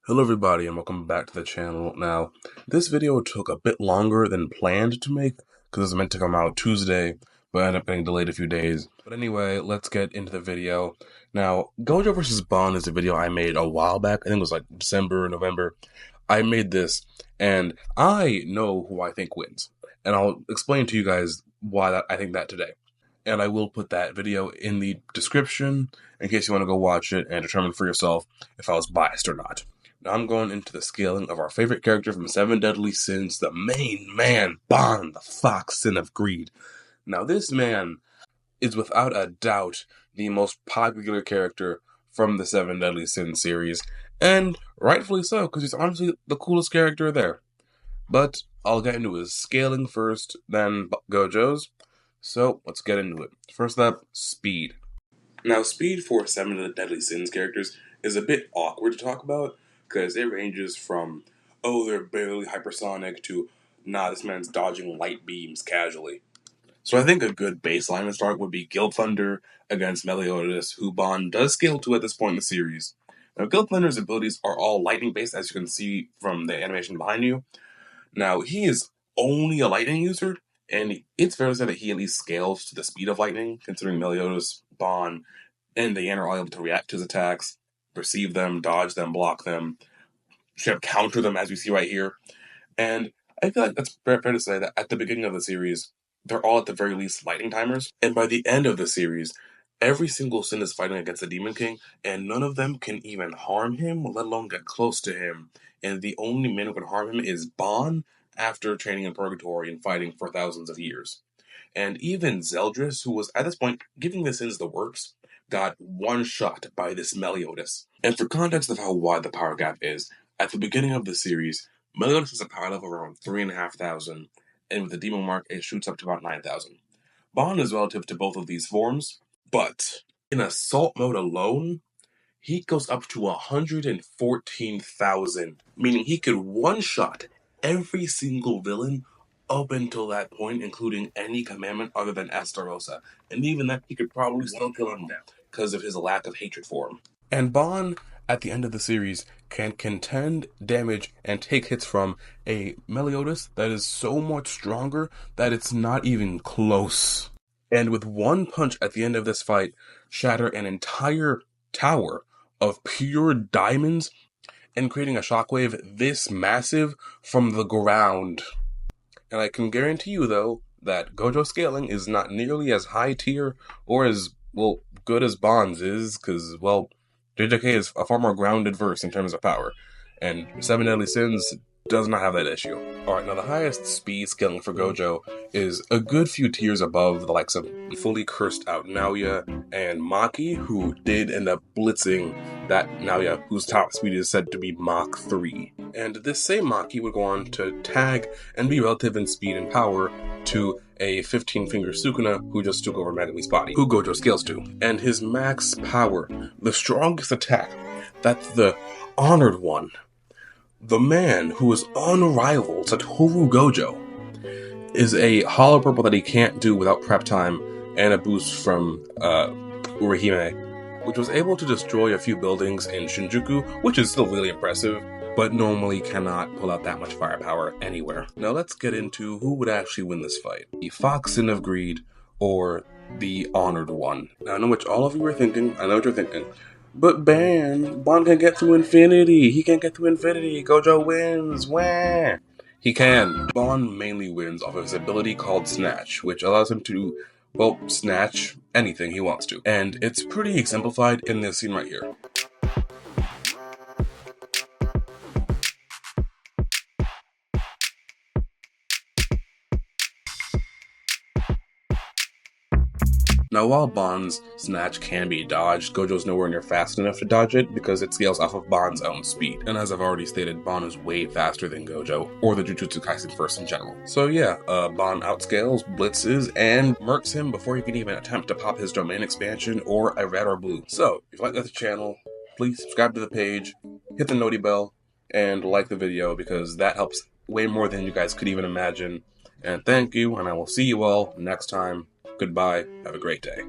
Hello everybody and welcome back to the channel. Now, this video took a bit longer than planned to make because it was meant to come out Tuesday, but ended up getting delayed a few days. But anyway, let's get into the video. Now, Gojo vs. Bond is a video I made a while back. I think it was like December, November. I made this, and I know who I think wins. And I'll explain to you guys why I think that today. And I will put that video in the description in case you want to go watch it and determine for yourself if I was biased or not. Now I'm going into the scaling of our favorite character from Seven Deadly Sins, the main man, Bond, the fox sin of greed. Now this man is without a doubt the most popular character from the Seven Deadly Sins series, and rightfully so, because he's honestly the coolest character there. But I'll get into his scaling first, then Gojo's. So let's get into it. First up, speed. Now speed for Seven Deadly Sins characters is a bit awkward to talk about, because it ranges from, oh, they're barely hypersonic, to, nah, this man's dodging light beams casually. So I think a good baseline to start would be Guild Thunder against Meliodas, who Bond does scale to at this point in the series. Now, Guild Thunder's abilities are all lightning-based, as you can see from the animation behind you. Now, he is only a lightning user, and it's fair to say that he at least scales to the speed of lightning, considering Meliodas, Bond, and Diana are all able to react to his attacks, perceive them, dodge them, block them, counter them, as we see right here. And I feel like that's fair to say that at the beginning of the series, they're all at the very least lightning timers. And by the end of the series, every single sin is fighting against the Demon King, and none of them can even harm him, let alone get close to him. And the only man who can harm him is Bond, after training in Purgatory and fighting for thousands of years. And even Zeldris, who was at this point giving the sins the works, got one shot by this Meliodas. And for context of how wide the power gap is, at the beginning of the series, Meliodas has a power level of around 3,500, and with the Demon Mark, it shoots up to about 9,000. Bond is relative to both of these forms, but in Assault mode alone, he goes up to 114,000, meaning he could one-shot every single villain up until that point, including any commandment other than Estarossa. And even that, he could probably still kill him now, because of his lack of hatred for him. And Bond, at the end of the series, can contend, damage, and take hits from a Meliodas that is so much stronger that it's not even close. And with one punch at the end of this fight, shatter an entire tower of pure diamonds and creating a shockwave this massive from the ground. And I can guarantee you, though, that Gojo scaling is not nearly as high tier or as, well, good as Bond's is, because, well, JJK is a far more grounded verse in terms of power, and Seven Deadly Sins does not have that issue. Alright, now the highest speed scaling for Gojo is a good few tiers above the likes of fully cursed out Naoya and Maki, who did end up blitzing that Naoya, whose top speed is said to be Mach 3. And this same Maki would go on to tag and be relative in speed and power to a 15-finger Sukuna who just took over Megami's body, who Gojo scales to. And his max power, the strongest attack, that's the Honored One, the man who is unrivaled, Satoru Gojo, is a hollow purple that he can't do without prep time and a boost from Urahime, which was able to destroy a few buildings in Shinjuku, which is still really impressive, but normally cannot pull out that much firepower anywhere. Now let's get into who would actually win this fight. The Fox Sin of Greed, or the Honored One. Now I know what all of you are thinking, I know what you're thinking. But Bond can get to infinity. He can't get to infinity. Gojo wins. Wah! He can. Bond mainly wins off of his ability called Snatch, which allows him to, well, snatch anything he wants to. And it's pretty exemplified in this scene right here. Now, while Bond's Snatch can be dodged, Gojo's nowhere near fast enough to dodge it because it scales off of Bond's own speed. And as I've already stated, Bond is way faster than Gojo, or the Jujutsu Kaisen verse in general. So yeah, Bond outscales, blitzes, and murks him before he can even attempt to pop his domain expansion or a red or blue. So, if you like this channel, please subscribe to the page, hit the noti bell, and like the video because that helps way more than you guys could even imagine. And thank you, and I will see you all next time. Goodbye. Have a great day.